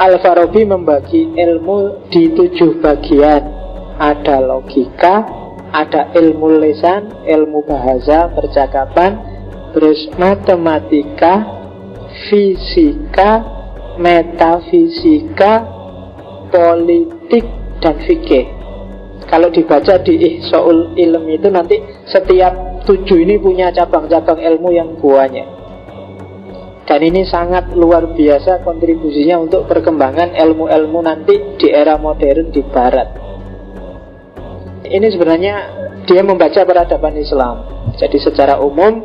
Al-Farabi membagi ilmu di 7 bagian. Ada logika, ada ilmu lisan, ilmu bahasa, percakapan, terus matematika, fisika, metafisika, politik, dan fikih. Kalau dibaca di Ihsaul Ilm itu nanti setiap 7 ini punya cabang-cabang ilmu yang banyak. Dan ini sangat luar biasa kontribusinya untuk perkembangan ilmu-ilmu nanti di era modern di barat. Ini sebenarnya dia membaca peradaban Islam. Jadi secara umum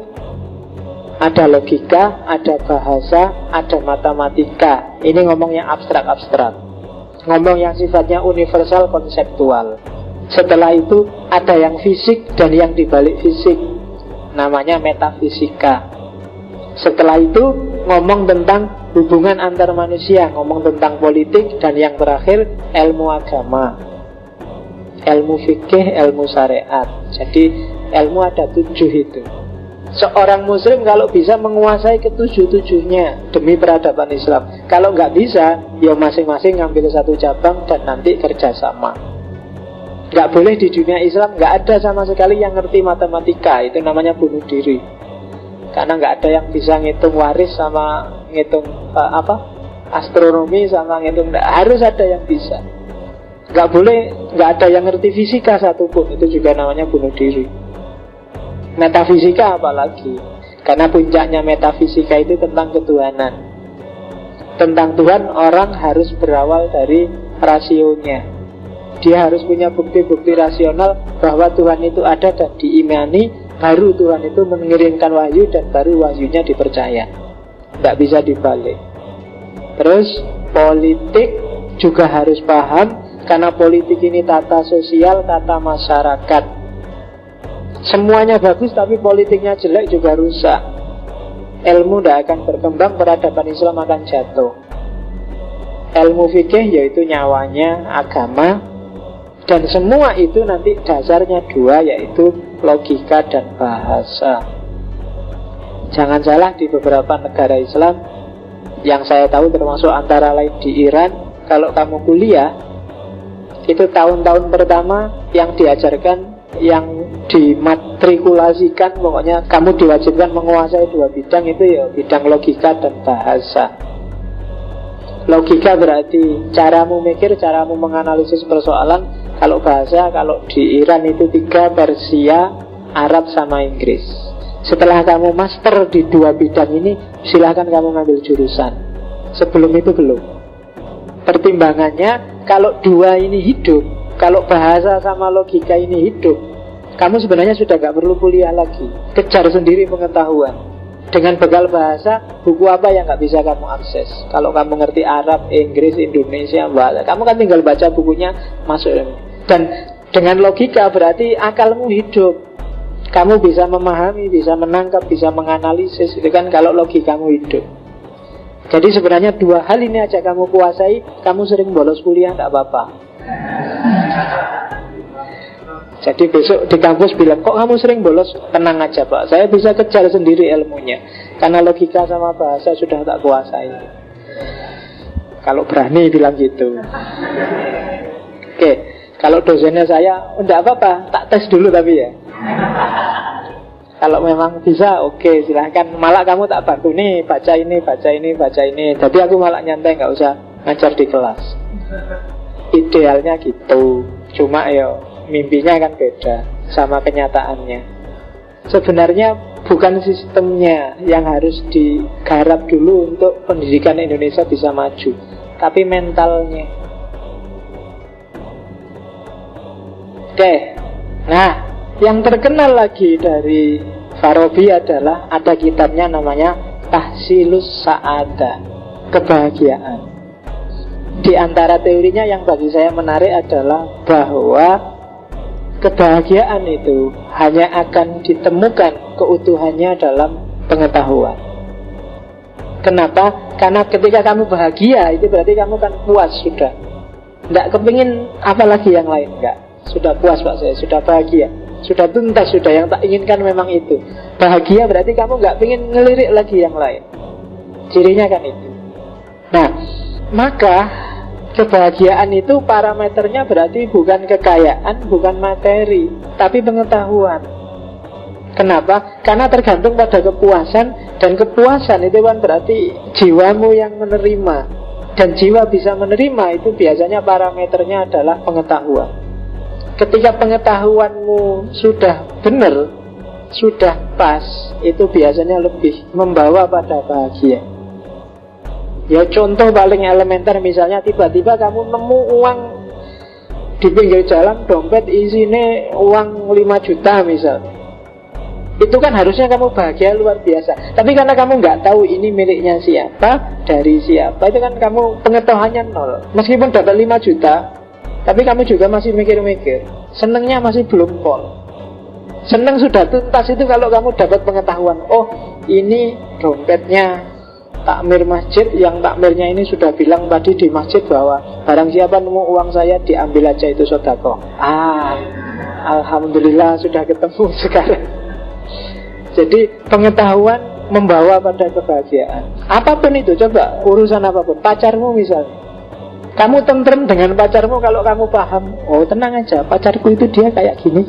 ada logika, ada bahasa, ada matematika. Ini ngomong yang abstrak-abstrak, ngomong yang sifatnya universal, konseptual. Setelah itu ada yang fisik dan yang dibalik fisik, namanya metafisika. Setelah itu ngomong tentang hubungan antar manusia, ngomong tentang politik, dan yang terakhir ilmu agama, ilmu fikih, ilmu syariat. Jadi ilmu ada 7 itu. Seorang muslim kalau bisa menguasai ke-7-7-nya demi peradaban Islam. Kalau nggak bisa, ya masing-masing ngambil satu cabang dan nanti kerjasama. Nggak boleh di dunia Islam, nggak ada sama sekali yang ngerti matematika. Itu namanya bunuh diri. Karena nggak ada yang bisa ngitung waris sama ngitung astronomi sama ngitung. Harus ada yang bisa. Nggak ada yang ngerti fisika satupun. Itu juga namanya bunuh diri. Metafisika apalagi, karena puncaknya metafisika itu tentang ketuhanan. Tentang Tuhan orang harus berawal dari rasionya. Dia harus punya bukti-bukti rasional bahwa Tuhan itu ada dan diimani. Baru Tuhan itu mengirimkan wahyu dan baru wahyunya dipercaya. Tidak bisa dibalik. Terus politik juga harus paham, karena politik ini tata sosial, tata masyarakat. Semuanya bagus tapi politiknya jelek juga rusak. Ilmu tidak akan berkembang, peradaban Islam akan jatuh. Ilmu fikih yaitu nyawanya agama. Dan semua itu nanti dasarnya 2, yaitu logika dan bahasa. Jangan salah, di beberapa negara Islam yang saya tahu termasuk antara lain di Iran, kalau kamu kuliah, itu tahun-tahun pertama yang diajarkan, yang dimatrikulasikan, pokoknya kamu diwajibkan menguasai 2 bidang itu, ya bidang logika dan bahasa. Logika berarti caramu mikir, caramu menganalisis persoalan. Kalau bahasa, kalau di Iran itu 3, Persia, Arab, sama Inggris. Setelah kamu master di 2 bidang ini, silahkan kamu ngambil jurusan. Sebelum itu belum. Pertimbangannya, kalau 2 ini hidup, kalau bahasa sama logika ini hidup, kamu sebenarnya sudah gak perlu kuliah lagi. Kejar sendiri pengetahuan. Dengan bekal bahasa, buku apa yang gak bisa kamu akses? Kalau kamu ngerti Arab, Inggris, Indonesia, bahasa, kamu kan tinggal baca bukunya, masuk. Dan dengan logika berarti akalmu hidup. Kamu bisa memahami, bisa menangkap, bisa menganalisis. Itu kan kalau logikamu hidup. Jadi sebenarnya 2 hal ini aja kamu kuasai, kamu sering bolos kuliah gak apa-apa. Jadi besok di kampus bilang, kok kamu sering bolos? Tenang aja Pak, saya bisa kejar sendiri ilmunya. Karena logika sama bahasa sudah tak kuasai. Kalau berani bilang gitu. Oke, kalau dosennya saya, enggak apa-apa, tak tes dulu tapi ya. Kalau memang bisa, oke, silahkan. Malah kamu tak bantu nih, baca ini, baca ini, baca ini. Jadi aku malah nyantai, nggak usah ngajar di kelas. Idealnya gitu. Cuma ya mimpinya kan beda sama kenyataannya. Sebenarnya bukan sistemnya yang harus digarap dulu untuk pendidikan Indonesia bisa maju, tapi mentalnya. Oke, nah yang terkenal lagi dari Farabi adalah ada kitabnya namanya Tahsilus Sa'adah, kebahagiaan. Di antara teorinya yang bagi saya menarik adalah bahwa kebahagiaan itu hanya akan ditemukan keutuhannya dalam pengetahuan. Kenapa? Karena ketika kamu bahagia, itu berarti kamu kan puas sudah. Tidak kepingin apa lagi yang lain, enggak. Sudah puas Pak saya, sudah bahagia, sudah tuntas, sudah yang tak inginkan memang itu. Bahagia berarti kamu nggak ingin ngelirik lagi yang lain. Cirinya kan itu. Nah, Maka kebahagiaan itu parameternya berarti bukan kekayaan, bukan materi, tapi pengetahuan. Kenapa? Karena tergantung pada kepuasan. Dan kepuasan itu kan berarti jiwamu yang menerima. Dan jiwa bisa menerima itu biasanya parameternya adalah pengetahuan. Ketika pengetahuanmu sudah benar, sudah pas, itu biasanya lebih membawa pada bahagia. Ya contoh paling elementer, misalnya tiba-tiba kamu nemu uang di pinggir jalan, dompet isinya uang 5 juta misalnya. Itu kan harusnya kamu bahagia luar biasa. Tapi karena kamu nggak tahu ini miliknya siapa, dari siapa, itu kan kamu pengetahuannya nol. Meskipun dapat 5 juta, tapi kamu juga masih mikir-mikir. Senengnya masih belum pol. Seneng sudah tuntas itu kalau kamu dapat pengetahuan. Oh, ini dompetnya takmir masjid, yang takmirnya ini sudah bilang tadi di masjid bahwa barang siapa nemu uang saya diambil aja, itu sedekah. Alhamdulillah sudah ketemu sekarang. Jadi pengetahuan membawa pada kebahagiaan. Apapun itu, coba urusan apapun, pacarmu misalnya, kamu tentrem dengan pacarmu kalau kamu paham. Oh tenang aja, pacarku itu dia kayak gini,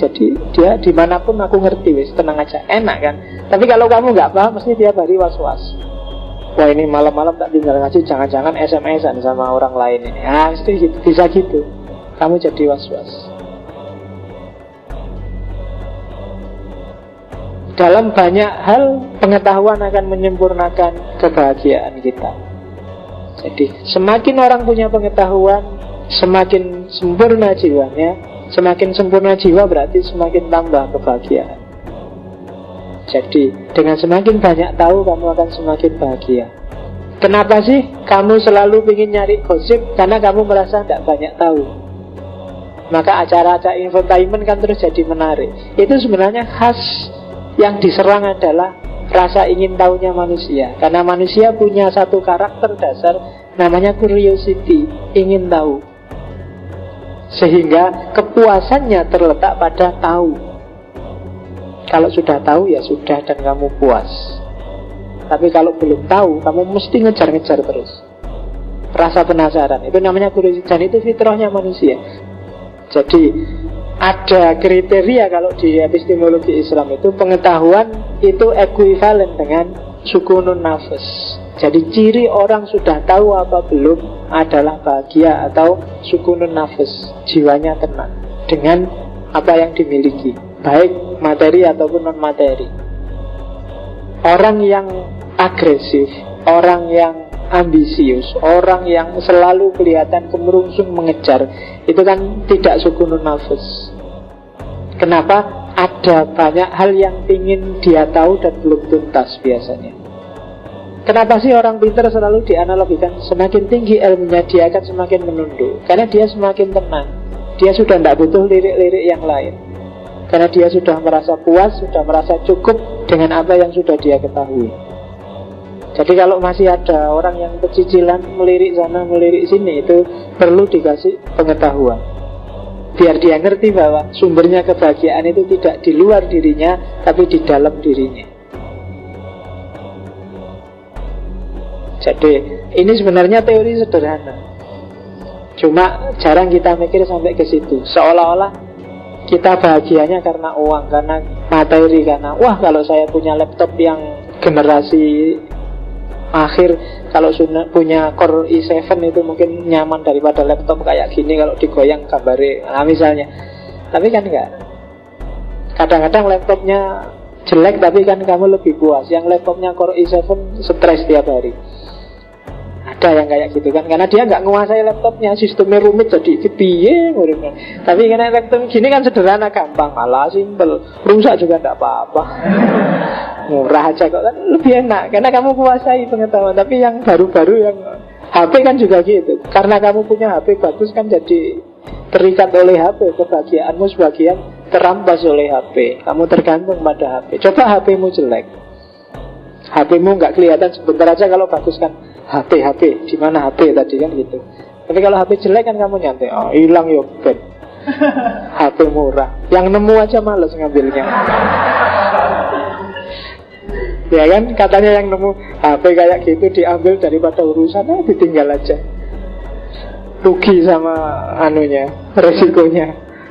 jadi dia dimanapun aku ngerti, wis tenang aja, enak kan. Tapi kalau kamu nggak paham, mesti tiap hari was-was. Wah ini malam-malam tak tinggal ngaji, jangan-jangan SMS-an sama orang lain ini. Mesti gitu, bisa gitu. Kamu jadi was-was. Dalam banyak hal, pengetahuan akan menyempurnakan kebahagiaan kita. Jadi semakin orang punya pengetahuan, semakin sempurna jiwanya. Semakin sempurna jiwa berarti semakin tambah kebahagiaan. Jadi dengan semakin banyak tahu, kamu akan semakin bahagia. Kenapa sih kamu selalu ingin nyari gosip? Karena kamu merasa tidak banyak tahu. Maka acara-acara infotainment kan terus jadi menarik. Itu sebenarnya khas. Yang diserang adalah rasa ingin tahunya manusia. Karena manusia punya satu karakter dasar, namanya curiosity, ingin tahu. Sehingga kepuasannya terletak pada tahu. Kalau sudah tahu ya sudah, dan kamu puas. Tapi kalau belum tahu, kamu mesti ngejar-ngejar terus. Rasa penasaran, itu namanya curiosity. Dan itu fitrahnya manusia. Jadi ada kriteria kalau di epistemologi Islam itu, pengetahuan itu ekuivalen dengan sukunun nafas. Jadi ciri orang sudah tahu apa belum adalah bahagia atau sukunun nafas, jiwanya tenang dengan apa yang dimiliki, baik materi ataupun non materi. Orang yang agresif, orang yang ambisius, orang yang selalu kelihatan kemerungsung mengejar, itu kan tidak sukunun nafas. Kenapa? Ada banyak hal yang ingin dia tahu dan belum tuntas biasanya. Kenapa sih orang pintar selalu dianalogikan semakin tinggi ilmunya dia akan semakin menunduk? Karena dia semakin tenang. Dia sudah tidak butuh lirik-lirik yang lain. Karena dia sudah merasa puas, sudah merasa cukup dengan apa yang sudah dia ketahui. Jadi kalau masih ada orang yang pecicilan melirik sana, melirik sini, itu perlu dikasih pengetahuan. Biar dia ngerti bahwa sumbernya kebahagiaan itu tidak di luar dirinya, tapi di dalam dirinya. Jadi ini sebenarnya teori sederhana. Cuma jarang kita mikir sampai ke situ. Seolah-olah kita bahagianya karena uang, karena materi, karena wah kalau saya punya laptop yang generasi akhir, kalau punya Core i7 itu mungkin nyaman daripada laptop kayak gini kalau digoyang gambarnya, nah misalnya. Tapi kan enggak. Kadang-kadang laptopnya jelek tapi kan kamu lebih puas. Yang laptopnya Core i7 stres tiap hari. Ada yang kayak gitu kan, karena dia nggak menguasai laptopnya, sistemnya rumit jadi kepiye ngurusnya. Tapi karena laptop gini kan sederhana, gampang, malah simpel, rusak juga nggak apa-apa. Murah aja kok, kan lebih enak karena kamu kuasai pengetahuan. Tapi yang baru-baru, yang HP kan juga gitu, karena kamu punya HP bagus kan jadi terikat oleh HP. Kebahagiaanmu sebagian terampas oleh HP. Kamu tergantung pada HP. Coba HP-mu jelek, HP-mu nggak kelihatan, sebentar aja kalau bagus kan HP, di mana HP tadi kan gitu. Tapi kalau HP jelek kan kamu nyantai, oh hilang yo ben. HP murah, yang nemu aja males ngambilnya. Ya kan, katanya yang nemu HP kayak gitu diambil daripada urusan, ditinggal aja. Rugi sama anunya, resikonya.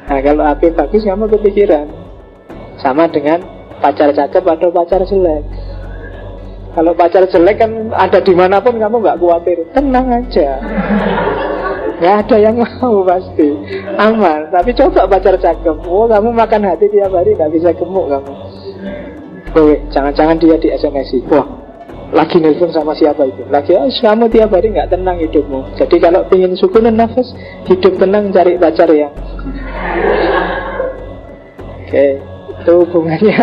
Nah kalau HP bagus kamu kepikiran. Sama dengan pacar cakep atau pacar jelek. Kalau pacar jelek kan ada dimanapun kamu nggak khawatir, tenang aja. Nggak ada yang mau pasti, aman. Tapi coba pacar cakep, kamu makan hati tiap hari nggak bisa gemuk kamu. Jangan-jangan dia di SMS-i. Wah, lagi nelpon sama siapa itu? Lagi, kamu tiap hari nggak tenang hidupmu. Jadi kalau ingin sukunan nafas, hidup tenang, cari pacar yang Oke, itu hubungannya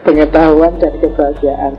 pengetahuan dan kebahagiaan.